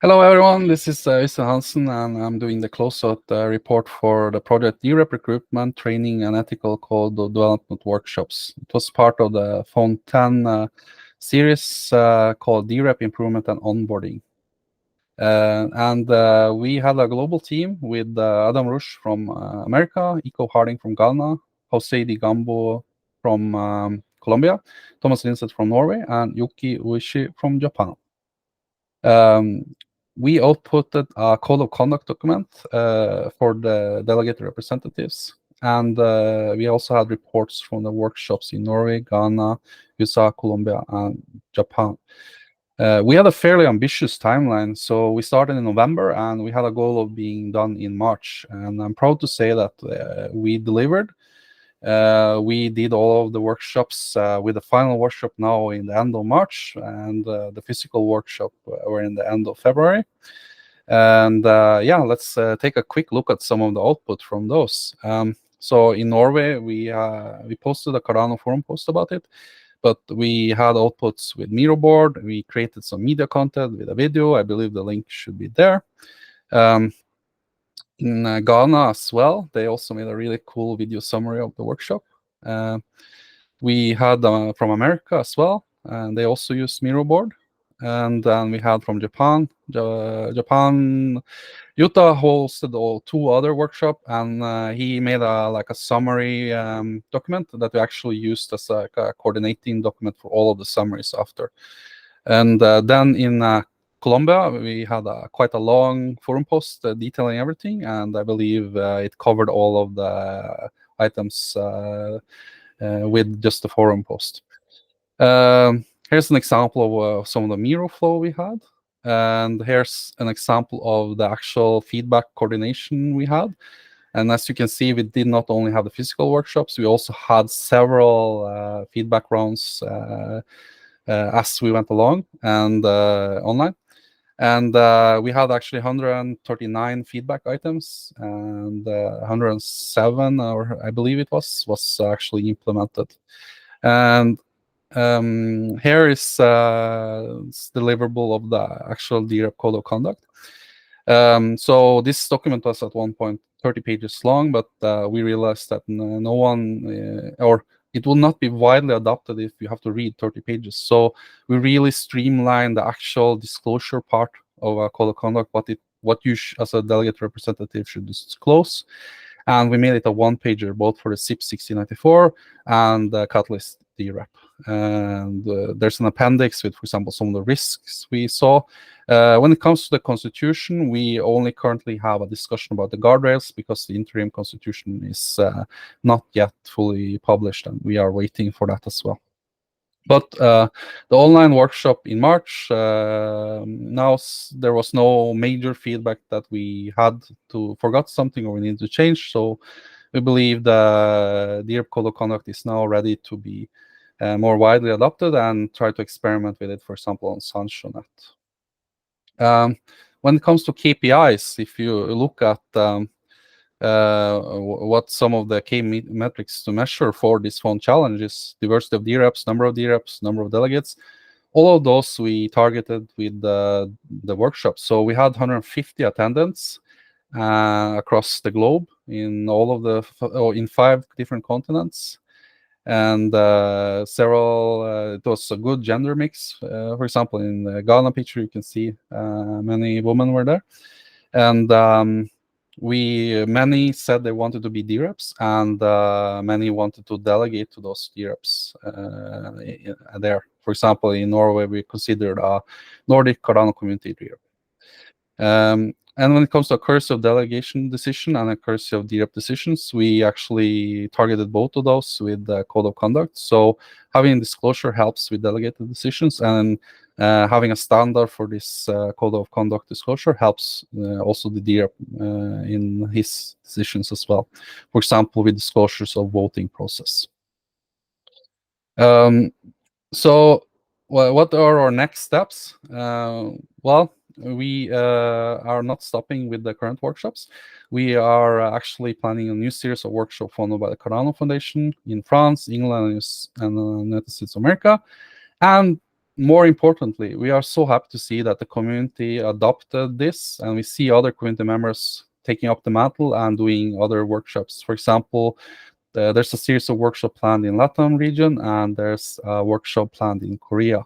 Hello everyone, this is Øystein Hansen, and I'm doing the Closeout report for the project DRep Recruitment, Training, and Ethical Code Development Workshops. It was part of the Phone 10 series called DRep Improvement and Onboarding. We had a global team with Adam Rush from America, Iko Harding from Ghana, Jose Di Gambo from Colombia, Thomas Linseth from Norway, and Yuki Uishi from Japan. We outputted a code of conduct document for the delegated representatives. And we also had reports from the workshops in Norway, Ghana, USA, Colombia, and Japan. We had a fairly ambitious timeline. So we started in November, and we had a goal of being done in March. And I'm proud to say that we delivered. We did all of the workshops with the final workshop now in the end of March, and the physical workshop were in the end of February. And yeah, let's take a quick look at some of the output from those. So in Norway, we posted a Cardano forum post about it, but we had outputs with Miro board. We created some media content with a video. I believe the link should be there. In Ghana as well, they also made a really cool video summary of the workshop. We had from America as well, and they also used Miro board. And then we had from Japan. Japan, Yuta hosted two other workshops, and he made a summary document that we actually used as a coordinating document for all of the summaries after. And then in Colombia, we had quite a long forum post detailing everything, and I believe it covered all of the items with just the forum post. Here's an example of some of the Miro flow we had, and here's an example of the actual feedback coordination we had. And as you can see, we did not only have the physical workshops, we also had several feedback rounds as we went along and online. And we had actually 139 feedback items, and 107, or I believe it was actually implemented. And here is deliverable of the actual DRep code of conduct. So this document was at one point 30 pages long, but we realized that no one, or it will not be widely adopted if you have to read 30 pages. So we really streamlined the actual disclosure part of a code of conduct, what you as a delegate representative should disclose. And we made it a one-pager, both for the SIP 1694 and the Catalyst DRep. And there's an appendix with, for example, some of the risks we saw. When it comes to the constitution, we only currently have a discussion about the guardrails because the interim constitution is not yet fully published, and we are waiting for that as well. But the online workshop in March, now there was no major feedback that we had forgot something or we need to change. So we believe the DRep code of conduct is now ready to be more widely adopted, and try to experiment with it, for example, on Sancho.net. When it comes to KPIs, if you look at what some of the key metrics to measure for this phone challenge is: diversity of DReps, number of delegates. All of those we targeted with the workshop. So we had 150 attendants across the globe in in 5 different continents, and several. It was a good gender mix. For example, in the Ghana picture, you can see many women were there, and many said they wanted to be DReps, and many wanted to delegate to those DReps there. For example, in Norway, we considered a Nordic Cardano community DRep. And when it comes to accuracy of delegation decision and accuracy of DRep decisions, we actually targeted both of those with the code of conduct. So having disclosure helps with delegated decisions, and having a standard for this code of conduct disclosure helps also the DRep in his decisions as well. For example, with disclosures of voting process. So what are our next steps? Well, we are not stopping with the current workshops. We are actually planning a new series of workshops funded by the Cardano Foundation in France, England, and the United States of America. And more importantly, we are so happy to see that the community adopted this, and we see other community members taking up the mantle and doing other workshops. For example, there's a series of workshops planned in Latin region, and there's a workshop planned in Korea.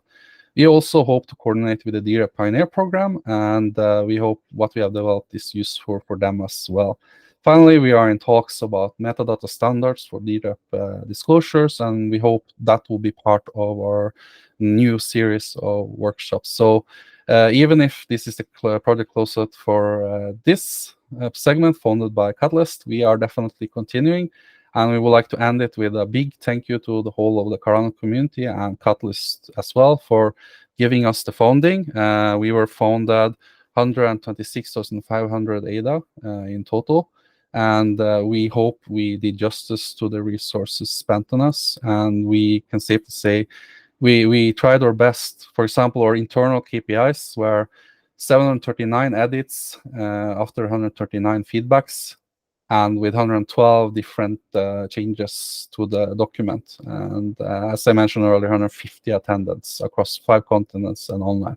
We also hope to coordinate with the DRep Pioneer program, and we hope what we have developed is useful for them as well. Finally, we are in talks about metadata standards for DRep disclosures, and we hope that will be part of our new series of workshops. So even if this is the project Closeout for this segment funded by Catalyst, we are definitely continuing. And we would like to end it with a big thank you to the whole of the Cardano community and Catalyst as well for giving us the funding. We were funded 126,500 ADA in total. And we hope we did justice to the resources spent on us. And we can safely say we tried our best. For example, our internal KPIs were 739 edits after 139 feedbacks, and with 112 different changes to the document. And as I mentioned earlier, 150 attendance across 5 continents and online.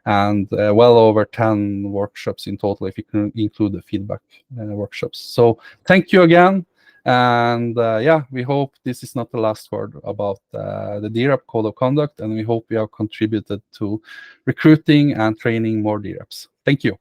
And well over 10 workshops in total, if you can include the feedback workshops. So thank you again. And yeah, we hope this is not the last word about the DRep Code of Conduct, and we hope we have contributed to recruiting and training more DReps. Thank you.